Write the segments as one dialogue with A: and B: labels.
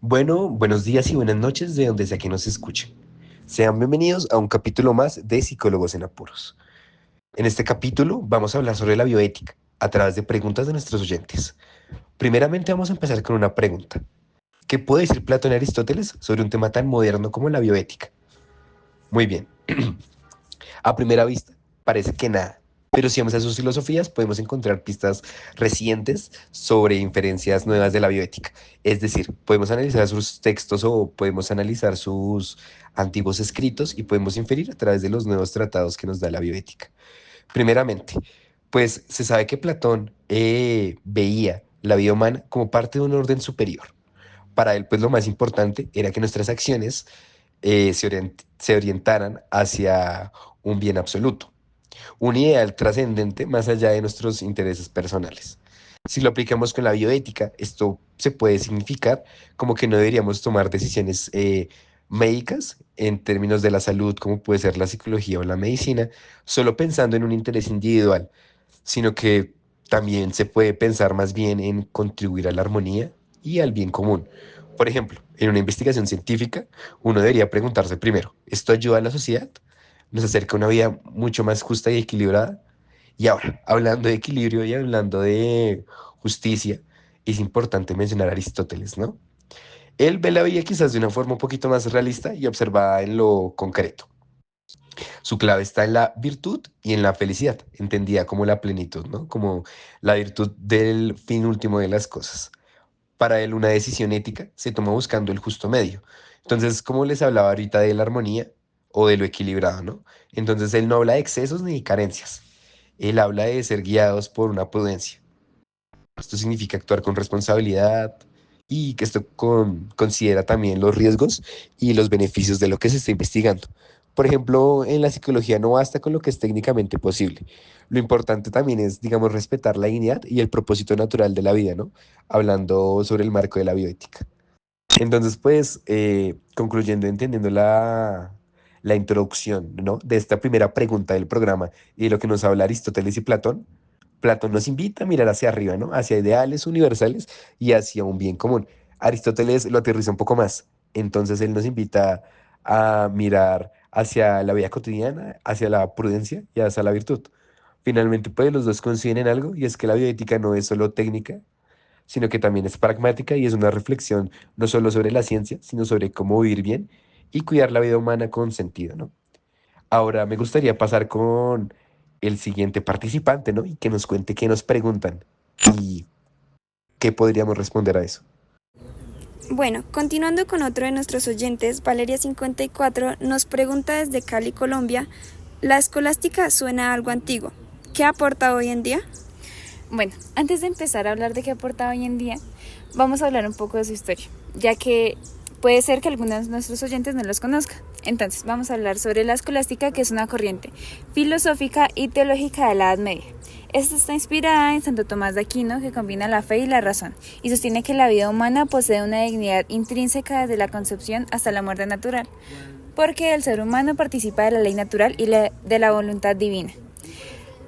A: Bueno, buenos días y buenas noches de donde sea que nos escuchen. Sean bienvenidos a un capítulo más de Psicólogos en Apuros. En este capítulo vamos a hablar sobre la bioética a través de preguntas de nuestros oyentes. Primeramente vamos a empezar con una pregunta. ¿Qué puede decir Platón y Aristóteles sobre un tema tan moderno como la bioética? Muy bien. A primera vista, parece que nada. Pero si vamos a sus filosofías, podemos encontrar pistas recientes sobre inferencias nuevas de la bioética. Es decir, podemos analizar sus textos o podemos analizar sus antiguos escritos y podemos inferir a través de los nuevos tratados que nos da la bioética. Primeramente, pues se sabe que Platón veía la vida humana como parte de un orden superior. Para él, pues lo más importante era que nuestras acciones se orientaran hacia un bien absoluto, un ideal trascendente más allá de nuestros intereses personales. Si lo aplicamos con la bioética, esto se puede significar como que no deberíamos tomar decisiones médicas en términos de la salud, como puede ser la psicología o la medicina, solo pensando en un interés individual, sino que también se puede pensar más bien en contribuir a la armonía y al bien común. Por ejemplo, en una investigación científica, uno debería preguntarse primero, ¿esto ayuda a la sociedad? ¿Nos acerca a una vida mucho más justa y equilibrada? Y ahora, hablando de equilibrio y hablando de justicia, es importante mencionar a Aristóteles, ¿no? Él ve la vida quizás de una forma un poquito más realista y observada en lo concreto. Su clave está en la virtud y en la felicidad, entendida como la plenitud, ¿no? Como la virtud del fin último de las cosas. Para él, una decisión ética se toma buscando el justo medio. Entonces, como les hablaba ahorita de la armonía o de lo equilibrado, ¿no? Entonces, él no habla de excesos ni de carencias. Él habla de ser guiados por una prudencia. Esto significa actuar con responsabilidad y que considera también los riesgos y los beneficios de lo que se está investigando. Por ejemplo, en la psicología no basta con lo que es técnicamente posible. Lo importante también es, digamos, respetar la dignidad y el propósito natural de la vida, ¿no? Hablando sobre el marco de la bioética. Entonces, pues, concluyendo, entendiendo la introducción, ¿no? De esta primera pregunta del programa y de lo que nos habla Aristóteles y Platón, Platón nos invita a mirar hacia arriba, ¿no? Hacia ideales universales y hacia un bien común. Aristóteles lo aterriza un poco más. Entonces, él nos invita a mirar hacia la vida cotidiana, hacia la prudencia y hacia la virtud. Finalmente, pues, los dos coinciden en algo y es que la bioética no es solo técnica, sino que también es pragmática y es una reflexión no solo sobre la ciencia, sino sobre cómo vivir bien y cuidar la vida humana con sentido, ¿no? Ahora me gustaría pasar con el siguiente participante, ¿no? Y que nos cuente qué nos preguntan y qué podríamos responder a eso.
B: Bueno, continuando con otro de nuestros oyentes, Valeria54 nos pregunta desde Cali, Colombia, ¿la escolástica suena a algo antiguo? ¿Qué aporta hoy en día?
C: Bueno, antes de empezar a hablar de qué aporta hoy en día, vamos a hablar un poco de su historia, ya que puede ser que algunos de nuestros oyentes no los conozcan. Entonces, vamos a hablar sobre la escolástica, que es una corriente filosófica y teológica de la Edad Media. Esta está inspirada en Santo Tomás de Aquino, que combina la fe y la razón, y sostiene que la vida humana posee una dignidad intrínseca desde la concepción hasta la muerte natural, porque el ser humano participa de la ley natural y de la voluntad divina.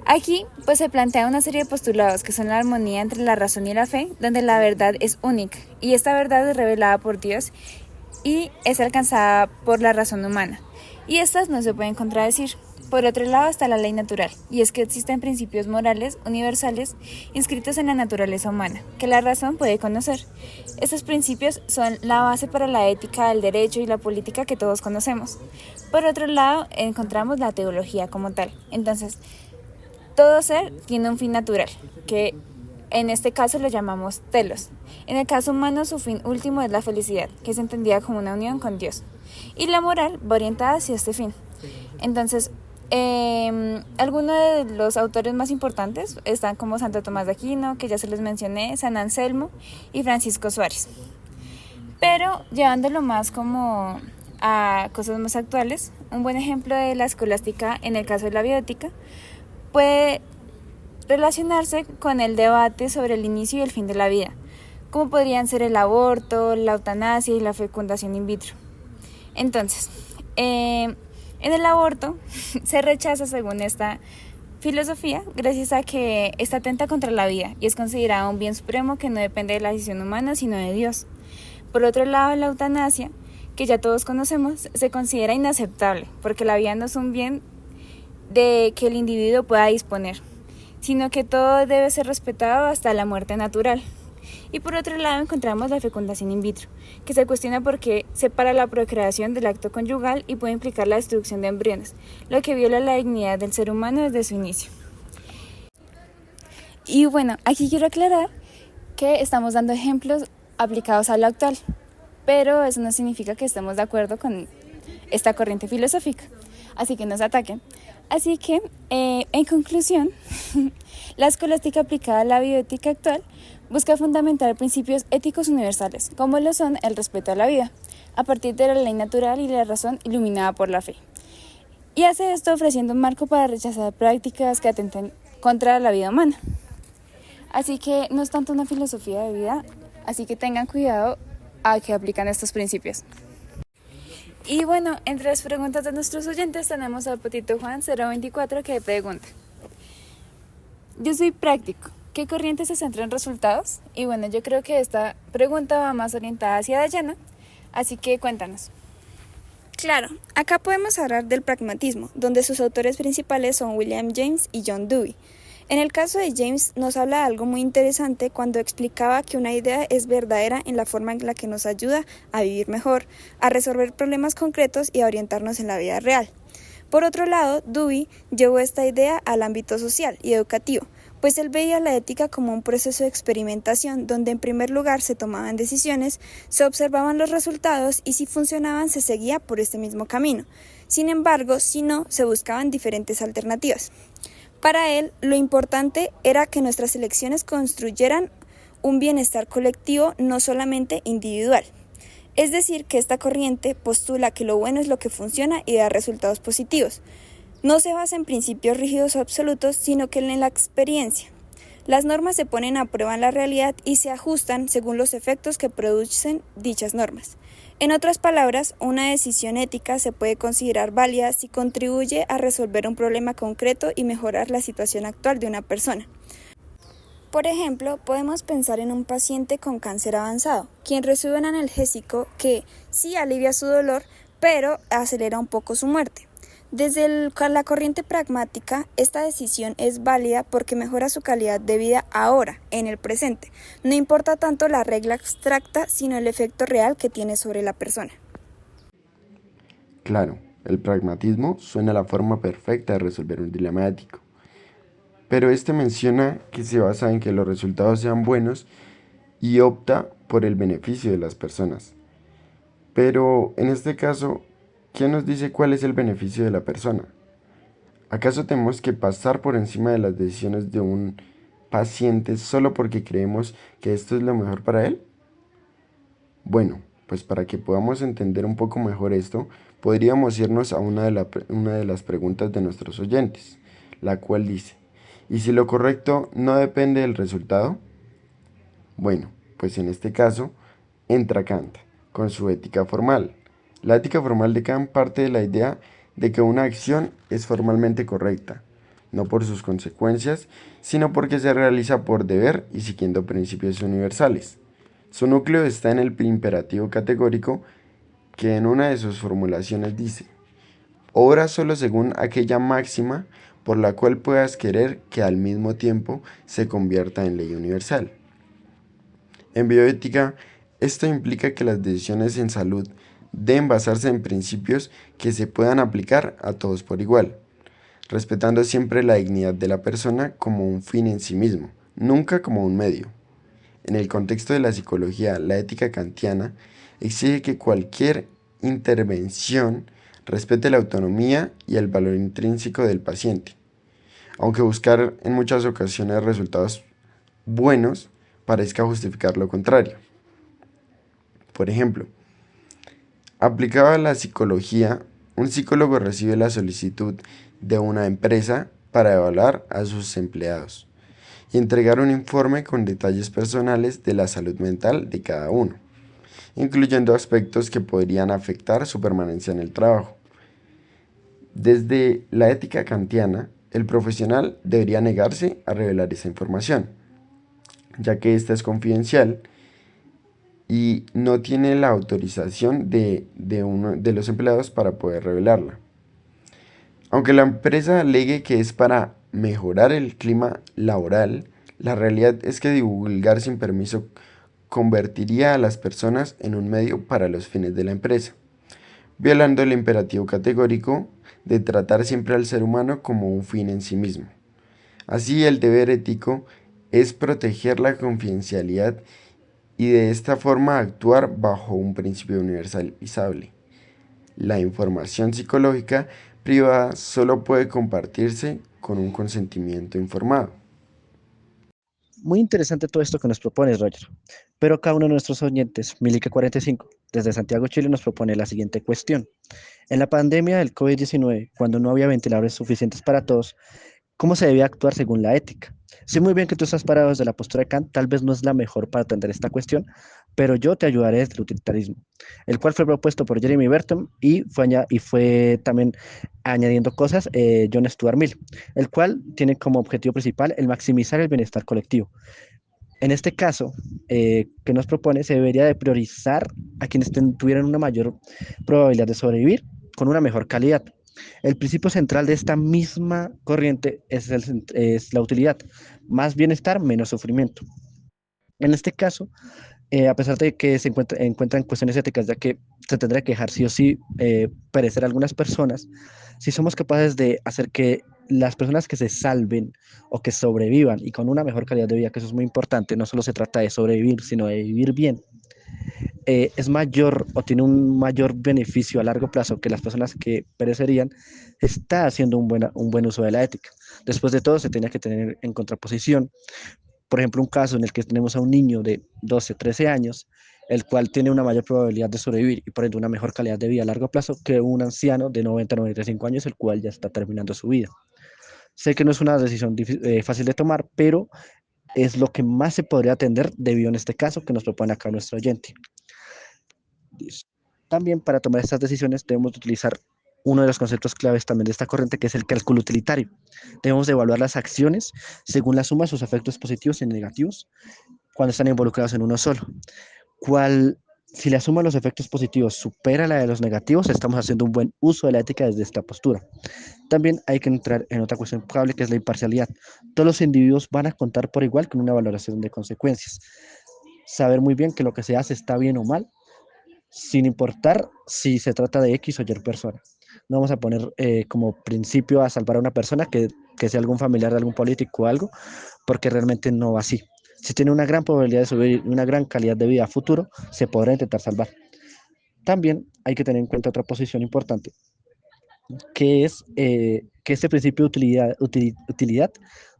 C: Aquí pues se plantea una serie de postulados que son la armonía entre la razón y la fe, donde la verdad es única y esta verdad es revelada por Dios y es alcanzada por la razón humana, y estas no se pueden contradecir. Por otro lado está la ley natural, y es que existen principios morales universales inscritos en la naturaleza humana, que la razón puede conocer. Estos principios son la base para la ética, el derecho y la política que todos conocemos. Por otro lado encontramos la teología como tal. Entonces, todo ser tiene un fin natural, que en este caso lo llamamos telos. En el caso humano, su fin último es la felicidad, que es entendida como una unión con Dios. Y la moral va orientada hacia este fin. Entonces, algunos de los autores más importantes están como Santo Tomás de Aquino, que ya se les mencioné, San Anselmo y Francisco Suárez. Pero llevándolo más como a cosas más actuales, un buen ejemplo de la escolástica en el caso de la bioética puede relacionarse con el debate sobre el inicio y el fin de la vida, como podrían ser el aborto, la eutanasia y la fecundación in vitro. Entonces, en el aborto se rechaza, según esta filosofía, gracias a que está atenta contra la vida y es considerada un bien supremo que no depende de la decisión humana, sino de Dios. Por otro lado, la eutanasia, que ya todos conocemos, se considera inaceptable, porque la vida no es un bien de que el individuo pueda disponer, sino que todo debe ser respetado hasta la muerte natural. Y por otro lado encontramos la fecundación in vitro, que se cuestiona porque separa la procreación del acto conyugal y puede implicar la destrucción de embriones, lo que viola la dignidad del ser humano desde su inicio. Y bueno, aquí quiero aclarar que estamos dando ejemplos aplicados a lo actual, pero eso no significa que estemos de acuerdo con esta corriente filosófica, así que nos ataquen. Así que, en conclusión, la escolástica aplicada a la bioética actual busca fundamentar principios éticos universales, como lo son el respeto a la vida, a partir de la ley natural y la razón iluminada por la fe. Y hace esto ofreciendo un marco para rechazar prácticas que atenten contra la vida humana. Así que no es tanto una filosofía de vida, así que tengan cuidado a que aplican estos principios. Y bueno, entre las preguntas de nuestros oyentes tenemos al Potito Juan 024 que pregunta: yo soy práctico, ¿qué corriente se centra en resultados? Y bueno, yo creo que esta pregunta va más orientada hacia Dayana, así que cuéntanos.
B: Claro, acá podemos hablar del pragmatismo, donde sus autores principales son William James y John Dewey. En el caso de James nos habla de algo muy interesante cuando explicaba que una idea es verdadera en la forma en la que nos ayuda a vivir mejor, a resolver problemas concretos y a orientarnos en la vida real. Por otro lado, Dewey llevó esta idea al ámbito social y educativo, pues él veía la ética como un proceso de experimentación donde en primer lugar se tomaban decisiones, se observaban los resultados y si funcionaban se seguía por este mismo camino. Sin embargo, si no, se buscaban diferentes alternativas. Para él, lo importante era que nuestras elecciones construyeran un bienestar colectivo, no solamente individual. Es decir, que esta corriente postula que lo bueno es lo que funciona y da resultados positivos. No se basa en principios rígidos o absolutos, sino que en la experiencia. Las normas se ponen a prueba en la realidad y se ajustan según los efectos que producen dichas normas. En otras palabras, una decisión ética se puede considerar válida si contribuye a resolver un problema concreto y mejorar la situación actual de una persona. Por ejemplo, podemos pensar en un paciente con cáncer avanzado, quien recibe un analgésico que sí alivia su dolor, pero acelera un poco su muerte. Desde la corriente pragmática, esta decisión es válida porque mejora su calidad de vida ahora, en el presente. No importa tanto la regla abstracta, sino el efecto real que tiene sobre la persona.
D: Claro, el pragmatismo suena a la forma perfecta de resolver un dilema ético, pero este menciona que se basa en que los resultados sean buenos y opta por el beneficio de las personas. Pero en este caso, ¿quién nos dice cuál es el beneficio de la persona? ¿Acaso tenemos que pasar por encima de las decisiones de un paciente solo porque creemos que esto es lo mejor para él? Bueno, pues para que podamos entender un poco mejor esto, podríamos irnos a una de las preguntas de nuestros oyentes, la cual dice: ¿y si lo correcto no depende del resultado? Bueno, pues en este caso entra Kant con su ética formal. La ética formal de Kant parte de la idea de que una acción es formalmente correcta, no por sus consecuencias, sino porque se realiza por deber y siguiendo principios universales. Su núcleo está en el imperativo categórico, que en una de sus formulaciones dice: obra solo según aquella máxima por la cual puedas querer que al mismo tiempo se convierta en ley universal. En bioética, esto implica que las decisiones en salud deben basarse en principios que se puedan aplicar a todos por igual, respetando siempre la dignidad de la persona como un fin en sí mismo, nunca como un medio. En el contexto de la psicología, la ética kantiana exige que cualquier intervención respete la autonomía y el valor intrínseco del paciente, aunque buscar en muchas ocasiones resultados buenos parezca justificar lo contrario. Por ejemplo, aplicado a la psicología, un psicólogo recibe la solicitud de una empresa para evaluar a sus empleados y entregar un informe con detalles personales de la salud mental de cada uno, incluyendo aspectos que podrían afectar su permanencia en el trabajo. Desde la ética kantiana, el profesional debería negarse a revelar esa información, ya que esta es confidencial y no tiene la autorización de uno de los empleados para poder revelarla. Aunque la empresa alegue que es para mejorar el clima laboral, la realidad es que divulgar sin permiso convertiría a las personas en un medio para los fines de la empresa, violando el imperativo categórico de tratar siempre al ser humano como un fin en sí mismo. Así, el deber ético es proteger la confidencialidad y de esta forma actuar bajo un principio universalizable. La información psicológica privada solo puede compartirse con un consentimiento informado.
E: Muy interesante todo esto que nos propones, Roger. Pero cada uno de nuestros oyentes, Milique45, desde Santiago, Chile, nos propone la siguiente cuestión. En la pandemia del COVID-19, cuando no había ventiladores suficientes para todos, ¿cómo se debía actuar según la ética? Sé muy bien que tú estás parado desde la postura de Kant, tal vez no es la mejor para atender esta cuestión, pero yo te ayudaré desde el utilitarismo, el cual fue propuesto por Jeremy Bentham y fue también añadiendo cosas John Stuart Mill, el cual tiene como objetivo principal el maximizar el bienestar colectivo. En este caso, que nos propone, se debería de priorizar a quienes tuvieran una mayor probabilidad de sobrevivir con una mejor calidad. El principio central de esta misma corriente es la utilidad, más bienestar, menos sufrimiento. En este caso, a pesar de que encuentran cuestiones éticas, ya que se tendrá que dejar sí o sí perecer algunas personas, si somos capaces de hacer que las personas que se salven o que sobrevivan y con una mejor calidad de vida, que eso es muy importante, no solo se trata de sobrevivir, sino de vivir bien, es mayor o tiene un mayor beneficio a largo plazo que las personas que perecerían, está haciendo un buen uso de la ética. Después de todo, se tenía que tener en contraposición, por ejemplo, un caso en el que tenemos a un niño de 12, 13 años, el cual tiene una mayor probabilidad de sobrevivir y por ende una mejor calidad de vida a largo plazo que un anciano de 90, 95 años, el cual ya está terminando su vida. Sé que no es una decisión fácil de tomar, pero es lo que más se podría atender debido en este caso que nos propone acá nuestro oyente. También para tomar estas decisiones debemos utilizar uno de los conceptos claves también de esta corriente, que es el cálculo utilitario. Debemos de evaluar las acciones según la suma de sus efectos positivos y negativos cuando están involucrados en uno solo. Si la suma de los efectos positivos supera la de los negativos, estamos haciendo un buen uso de la ética desde esta postura. También hay que entrar en otra cuestión clave, que es la imparcialidad. Todos los individuos van a contar por igual con una valoración de consecuencias. Saber muy bien que lo que se hace está bien o mal, sin importar si se trata de X o Y persona. No vamos a poner como principio a salvar a una persona que sea algún familiar de algún político o algo, porque realmente no va así. Si tiene una gran probabilidad de subir una gran calidad de vida a futuro, se podrá intentar salvar. También hay que tener en cuenta otra posición importante, que es que este principio de utilidad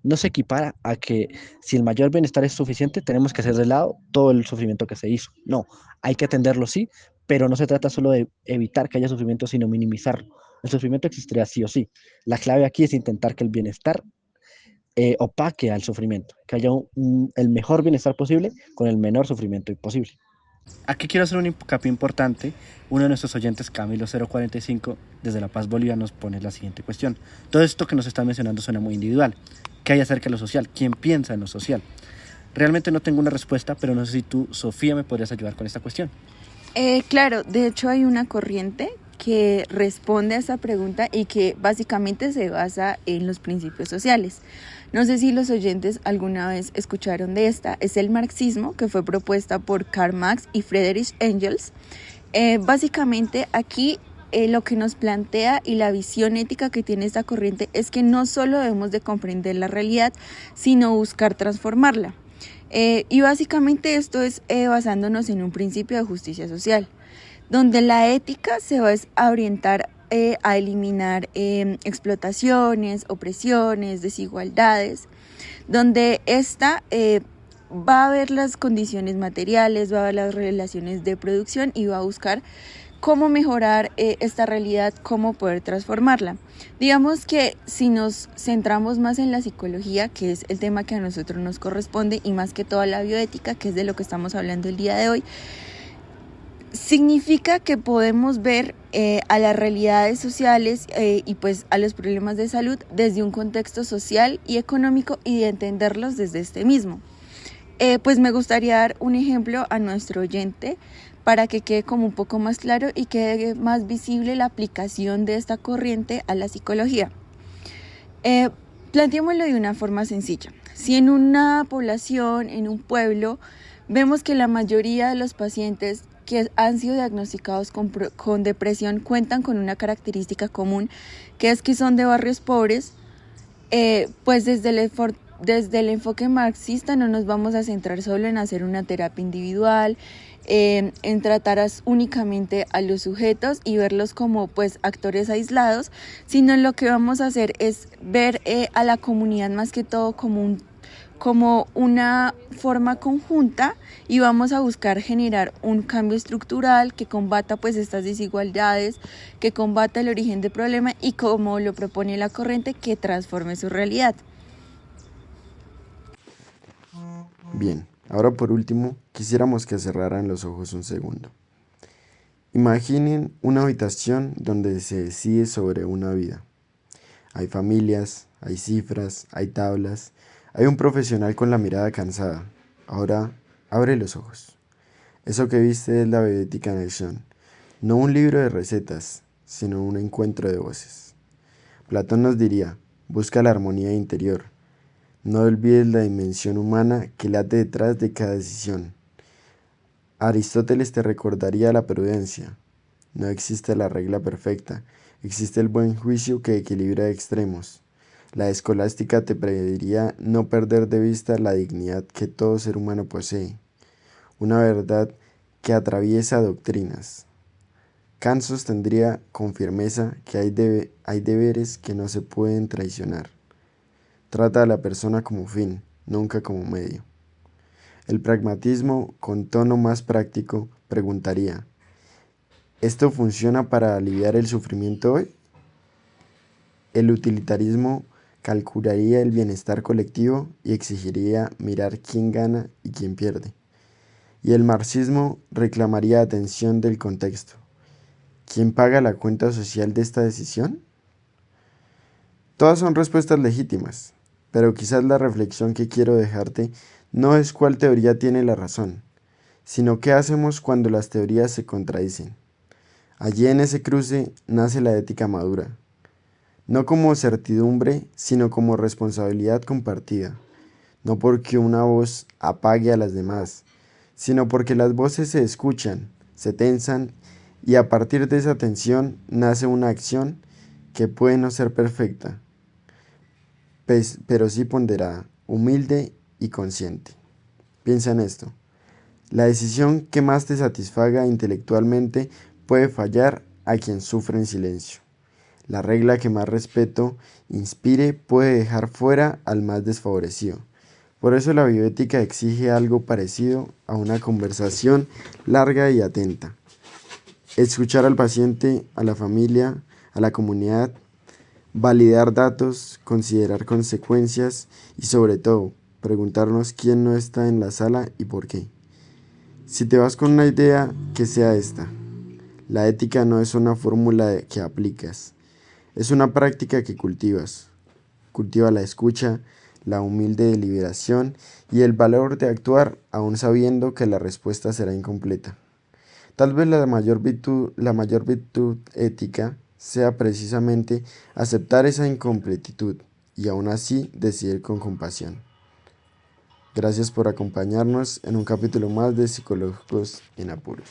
E: no se equipara a que si el mayor bienestar es suficiente, tenemos que hacer de lado todo el sufrimiento que se hizo. No, hay que atenderlo, sí, pero no se trata solo de evitar que haya sufrimiento, sino minimizarlo. El sufrimiento existirá sí o sí. La clave aquí es intentar que el bienestar opaque al sufrimiento, que haya el mejor bienestar posible con el menor sufrimiento posible. Aquí quiero hacer un hincapié importante. Uno de nuestros oyentes, Camilo045, desde La Paz, Bolivia, nos pone la siguiente cuestión. Todo esto que nos están mencionando suena muy individual. ¿Qué hay acerca de lo social? ¿Quién piensa en lo social? Realmente no tengo una respuesta, pero no sé si tú, Sofía, me podrías ayudar con esta cuestión.
F: Claro, de hecho hay una corriente que responde a esa pregunta y que básicamente se basa en los principios sociales. No sé si los oyentes alguna vez escucharon de esta. Es el marxismo, que fue propuesta por Karl Marx y Friedrich Engels. Básicamente aquí lo que nos plantea y la visión ética que tiene esta corriente es que no solo debemos de comprender la realidad, sino buscar transformarla. Y básicamente esto es basándonos en un principio de justicia social, donde la ética se va a orientar a eliminar explotaciones, opresiones, desigualdades, donde esta va a ver las condiciones materiales, va a ver las relaciones de producción y va a buscar cómo mejorar esta realidad, cómo poder transformarla. Digamos que si nos centramos más en la psicología, que es el tema que a nosotros nos corresponde, y más que toda la bioética, que es de lo que estamos hablando el día de hoy, significa que podemos ver a las realidades sociales y pues a los problemas de salud desde un contexto social y económico y de entenderlos desde este mismo. Pues me gustaría dar un ejemplo a nuestro oyente para que quede como un poco más claro y quede más visible la aplicación de esta corriente a la psicología. Planteémoslo de una forma sencilla. Si en una población, en un pueblo, vemos que la mayoría de los pacientes que han sido diagnosticados con depresión cuentan con una característica común, que es que son de barrios pobres, pues desde el enfoque marxista no nos vamos a centrar solo en hacer una terapia individual, en tratar únicamente a los sujetos y verlos como pues actores aislados, sino lo que vamos a hacer es ver a la comunidad más que todo como una forma conjunta, y vamos a buscar generar un cambio estructural que combata pues estas desigualdades, que combata el origen del problema y, como lo propone la corriente, que transforme su realidad.
D: Bien, ahora por último, quisiéramos que cerraran los ojos un segundo. Imaginen una habitación donde se decide sobre una vida. Hay familias, hay cifras, hay tablas, hay un profesional con la mirada cansada. Ahora, abre los ojos. Eso que viste es la bioética en acción, no un libro de recetas, sino un encuentro de voces. Platón nos diría, busca la armonía interior. No olvides la dimensión humana que late detrás de cada decisión. Aristóteles te recordaría la prudencia. No existe la regla perfecta, existe el buen juicio que equilibra extremos. La escolástica te prediría no perder de vista la dignidad que todo ser humano posee, una verdad que atraviesa doctrinas. Kant sostendría con firmeza que hay deberes que no se pueden traicionar. Trata a la persona como fin, nunca como medio. El pragmatismo, con tono más práctico, preguntaría, ¿esto funciona para aliviar el sufrimiento hoy? El utilitarismo calcularía el bienestar colectivo y exigiría mirar quién gana y quién pierde. Y el marxismo reclamaría atención del contexto. ¿Quién paga la cuenta social de esta decisión? Todas son respuestas legítimas, pero quizás la reflexión que quiero dejarte no es cuál teoría tiene la razón, sino qué hacemos cuando las teorías se contradicen. Allí en ese cruce nace la ética madura, no como certidumbre, sino como responsabilidad compartida, no porque una voz apague a las demás, sino porque las voces se escuchan, se tensan, y a partir de esa tensión nace una acción que puede no ser perfecta, pero sí ponderada, humilde y consciente. Piensa en esto. La decisión que más te satisfaga intelectualmente puede fallar a quien sufre en silencio. La regla que más respeto inspire puede dejar fuera al más desfavorecido. Por eso la bioética exige algo parecido a una conversación larga y atenta. Escuchar al paciente, a la familia, a la comunidad, validar datos, considerar consecuencias y, sobre todo, preguntarnos quién no está en la sala y por qué. Si te vas con una idea, que sea esta. La ética no es una fórmula que aplicas, es una práctica que cultivas. Cultiva la escucha, la humilde deliberación y el valor de actuar aún sabiendo que la respuesta será incompleta. Tal vez la mayor virtud ética sea precisamente aceptar esa incompletitud y aún así decidir con compasión. Gracias por acompañarnos en un capítulo más de Psicólogos en Apuros.